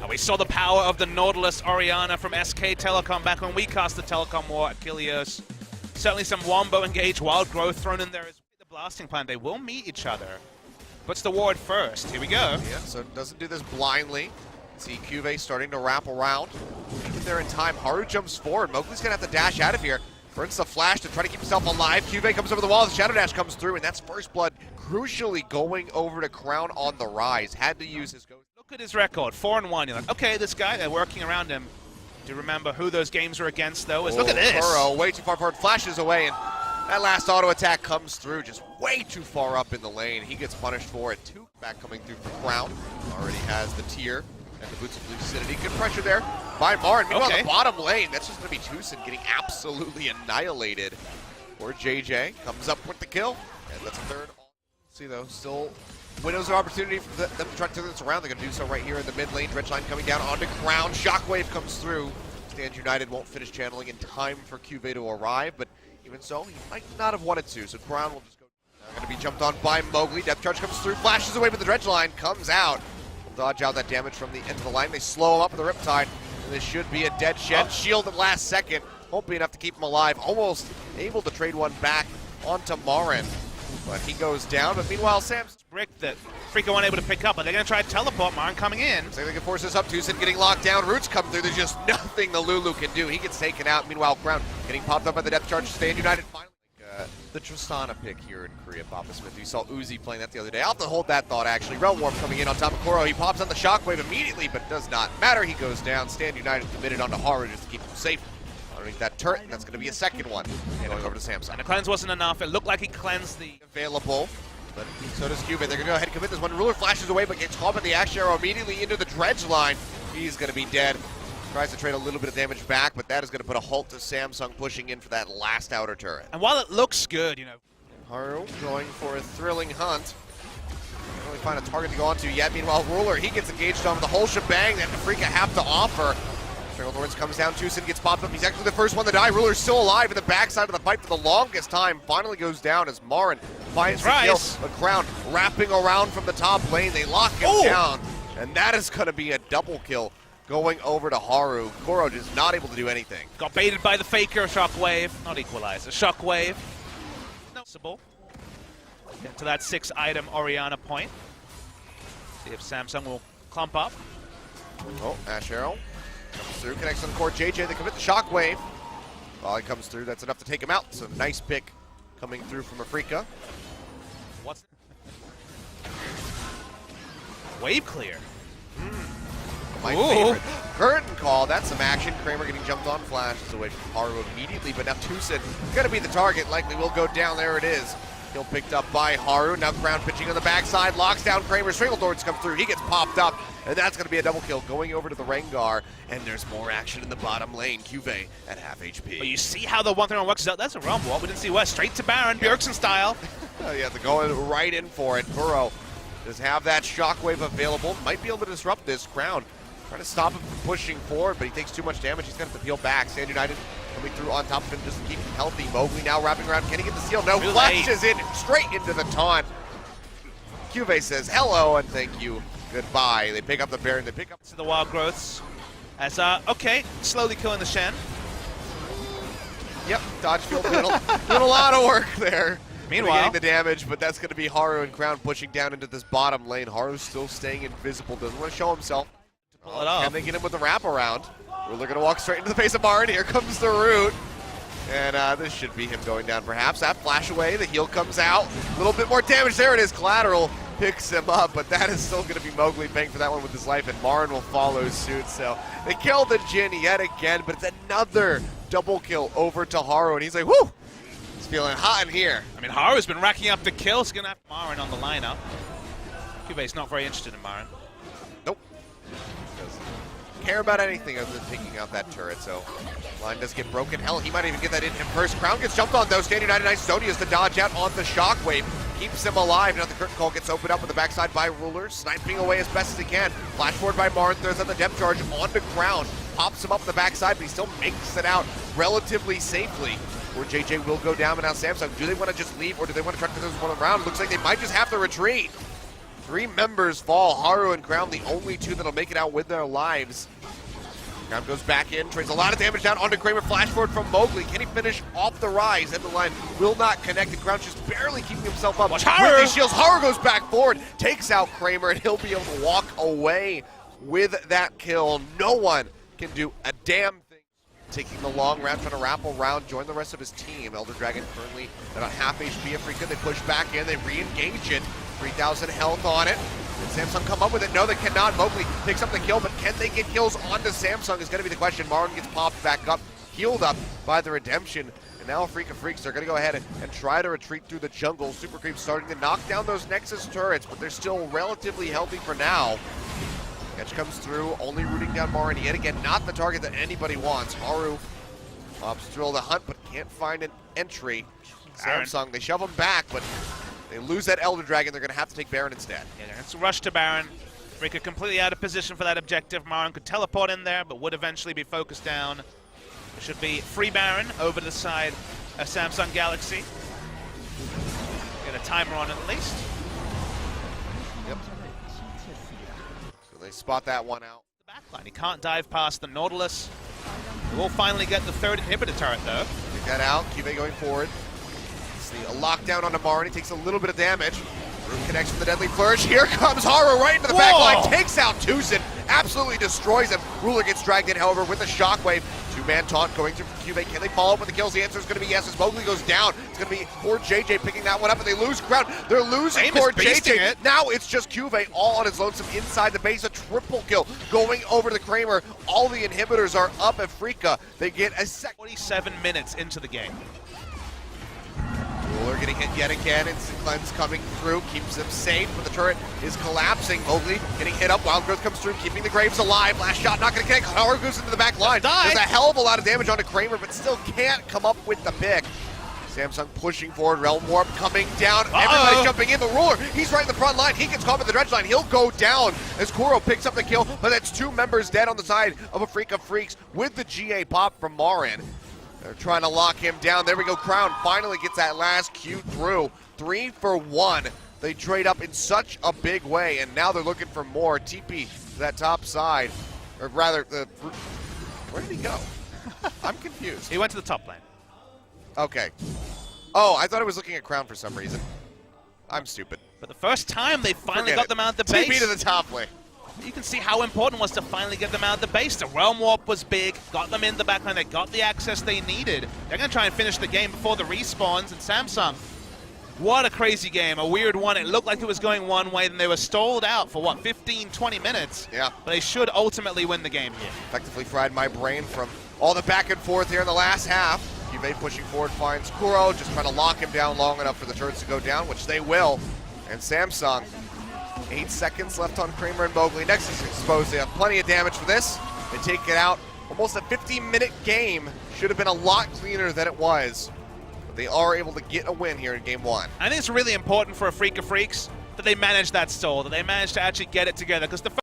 And we saw the power of the Nautilus Orianna from SK Telecom back when we cast the Telecom War at Kilios. Certainly some Wombo engage, Wild Growth thrown in there as the blasting plan. They will meet each other. Puts the ward first. Here we go. Yeah, so it doesn't do this blindly. See Cuvée starting to wrap around. Even there in time, Haru jumps forward. Mowgli's gonna have to dash out of here. Burns the flash to try to keep himself alive. Cuvée comes over the wall, the Shadow Dash comes through, and that's First Blood crucially going over to Crown on the rise. Had to use his ghost. Look at his record, 4-1. You're like, okay, this guy, they're working around him. Do you remember who those games were against, though? Look at this. Kuro way too far forward, flashes away, and that last auto attack comes through just way too far up in the lane. He gets punished for it, too. Back coming through for Crown. Already has the tier and the Boots of Lucidity. Good pressure there by Marin. Meanwhile, the bottom lane, that's just going to be Tucson getting absolutely annihilated. Or JJ comes up with the kill, and that's a third. See, though, still windows of opportunity for them to try to turn this around. They're going to do so right here in the mid lane. Dredge line coming down onto Crown. Shockwave comes through. Stand United won't finish channeling in time for Cuvée to arrive, but even so, he might not have wanted to, so Crown will just go. Now going to be jumped on by Mowgli. Depth charge comes through, flashes away, but the Dredge line comes out. Will dodge out that damage from the end of the line. They slow him up with the Riptide, and this should be a dead Shed. Shield at last second. Won't be enough to keep him alive. Almost able to trade one back onto Marin, but he goes down. But meanwhile, Sam's brick that Afreeca weren't able to pick up, but they're going to try to teleport. Marin coming in. So they can force this up. Tucson getting locked down. Roots come through. There's just nothing the Lulu can do. He gets taken out. Meanwhile, Crown getting popped up by the depth charge. Stand United finally. The Tristana pick here in Korea, Papa Smith. You saw Uzi playing that the other day. I'll have to hold that thought, actually. Realm Warp coming in on top of Kuro. He pops on the Shockwave immediately, but does not matter. He goes down. Stand United committed onto Haru just to keep him safe underneath that turret, and that's going to be a second one going over to Samsung. And the cleanse wasn't enough. It looked like he cleansed the... Available, but so does Cuvée. They're going to go ahead and commit this one. Ruler flashes away, but gets caught by the Ash Arrow immediately into the Dredge line. He's going to be dead. Tries to trade a little bit of damage back, but that is going to put a halt to Samsung pushing in for that last outer turret. And while it looks good, you know... Haru going for a thrilling hunt. Can't really find a target to go onto yet. Meanwhile, Ruler, he gets engaged on with the whole shebang that Afreeca have to offer. Stranglethorns comes down, Tucson gets popped up. He's actually the first one to die. Ruler's still alive in the backside of the fight for the longest time. Finally goes down as Marin finds the kill. The Crown wrapping around from the top lane. They lock him down, and that is going to be a double kill going over to Haru. Kuro just not able to do anything. Got baited by the Faker Shockwave. Not Equalizer. Shockwave. Noticeable. Get to that 6-item Orianna point. See if Samsung will clump up. Oh, Ash Arrow comes through, connects on the core. JJ, they commit the Shockwave. While he comes through, that's enough to take him out. So nice pick coming through from Afreeca. What's... Wave clear. My favorite. Curtain call, that's some action. Kramer getting jumped on, flashes away from Haru immediately, but now Tucson gonna be the target, likely will go down. There it is. Kill picked up by Haru. Now Crown pitching on the backside, locks down Kramer. Stranglethorns come through, he gets popped up, and that's gonna be a double kill going over to the Rengar, and there's more action in the bottom lane. Cuvée at half HP. But you see how the 1-3-1 works out. That's a Realm Warp. We didn't see what. Straight to Baron, Bjergsen style. Oh yeah, they're going right in for it. Kuro does have that Shockwave available. Might be able to disrupt this. Crown trying to stop him from pushing forward, but he takes too much damage. He's going to have to peel back. Stand United coming through on top of him just to keep him healthy. Mowgli now wrapping around. Can he get the steal? No. Flashes in straight into the taunt. Cuvée says hello and thank you. Goodbye. They pick up the Baron. They pick up to the Wild Growths. As, okay, slowly killing the Shen. Yep, Dodgefield doing a lot of work there. Meanwhile, getting the damage, but that's going to be Haru and Crown pushing down into this bottom lane. Haru's still staying invisible. Doesn't want to show himself. Pull it off. Can they get him with the wraparound? We're going to walk straight into the face of Marin. Here comes the root. And this should be him going down perhaps. That flash away, the heal comes out. A little bit more damage. There it is. Collateral picks him up, but that is still going to be Mowgli paying for that one with his life, and Marin will follow suit. So they kill the Jhin yet again, but it's another double kill over to Haru, and he's like, whoo! He's feeling hot in here. I mean, Haru's been racking up the kills. He's going to have Marin on the lineup. Cuvé's not very interested in Marin. Nope. Care about anything other than taking out that turret, so line does get broken. Hell, he might even get that in him first. Crown gets jumped on though. Stand United Nice Zonius to dodge out on the Shockwave. Keeps him alive. Now the curtain call gets opened up on the backside by Ruler, sniping away as best as he can. Flash forward by Marin, throws out the depth charge onto Crown. Pops him up on the backside, but he still makes it out relatively safely. Or JJ will go down, and now Samsung, do they want to just leave, or do they want to try to do this one around? Looks like they might just have to retreat. 3 members fall. Haru and Crown, the only 2 that'll make it out with their lives. Crown goes back in, trades a lot of damage down onto Kramer. Flash forward from Mowgli. Can he finish off the rise? End the line will not connect. And Crown's just barely keeping himself up. Watch Haru! With these shields, Haru goes back forward, takes out Kramer, and he'll be able to walk away with that kill. No one can do a damn thing. Taking the long round, trying to wrap around, join the rest of his team. Elder Dragon currently about half HP. Afreeca, they push back in, they re-engage it. 3,000 health on it. Can Samsung come up with it? No, they cannot. Mowgli picks up the kill, but can they get kills onto Samsung is going to be the question. Marlon gets popped back up, healed up by the Redemption. And now Afreeca Freecs are going to go ahead and try to retreat through the jungle. Super Creep starting to knock down those Nexus turrets, but they're still relatively healthy for now. Catch comes through, only rooting down Marin. Yet again, not the target that anybody wants. Haru opts through the hunt, but can't find an entry. Samsung, they shove him back, but they lose that Elder Dragon. They're going to have to take Baron instead. Yeah, it's a rush to Baron. Afreeca completely out of position for that objective. Marin could teleport in there, but would eventually be focused down. It should be free Baron over to the side of Samsung Galaxy. Get a timer on it at least. Yep. So they spot that one out. The backline, he can't dive past the Nautilus. We'll finally get the 3rd inhibitor turret though. Take that out, QV going forward. See a lockdown onto Marin, he takes a little bit of damage. Room connects from the Deadly Flourish. Here comes Haru right into the backline, takes out Tucson, absolutely destroys him. Ruler gets dragged in, however, with a shockwave. 2-man taunt going through from QV. Can they follow up with the kills? The answer is going to be yes, as Mowgli goes down. It's going to be Core JJ picking that one up, and they lose ground. They're losing Core JJ. Now it's just QV all on his lonesome inside the base. A triple kill going over to Kramer. All the inhibitors are up. Afreeca, they get a 47 minutes into the game. Ruler getting hit yet again, and Cleanse coming through, keeps them safe, but the turret is collapsing. Mowgli getting hit up, Wild Growth comes through, keeping the Graves alive. Last shot not going to connect. Haru goes into the back line. There's a hell of a lot of damage onto Kramer, but still can't come up with the pick. Samsung pushing forward, Realm Warp coming down. Everybody jumping in. The Ruler, he's right in the front line. He gets caught with the dredge line. He'll go down as Kuro picks up the kill, but that's 2 members dead on the side of Afreeca Freecs with the GA pop from Marin. They're trying to lock him down. There we go. Crown finally gets that last Q through. 3 for 1. They trade up in such a big way, and now they're looking for more. TP to that top side. Or rather, where did he go? I'm confused. He went to the top lane. Okay. Oh, I thought I was looking at Crown for some reason. I'm stupid. But the first time they finally got them out the base. TP to the top lane. You can see how important it was to finally get them out of the base. The Realm Warp was big, got them in the backline, they got the access they needed. They're going to try and finish the game before the respawns, and Samsung, what a crazy game, a weird one. It looked like it was going one way, and they were stalled out for, what, 15, 20 minutes? Yeah. But they should ultimately win the game here. Effectively fried my brain from all the back and forth here in the last half. QV pushing forward finds Kuro, just trying to lock him down long enough for the turrets to go down, which they will. And Samsung, 8 seconds left on Kramer and Mowgli. Nexus exposed. They have plenty of damage for this. They take it out. Almost a 50-minute game. Should have been a lot cleaner than it was. But they are able to get a win here in game 1. I think it's really important for Afreeca Freecs that they manage that stall, that they manage to actually get it together, because the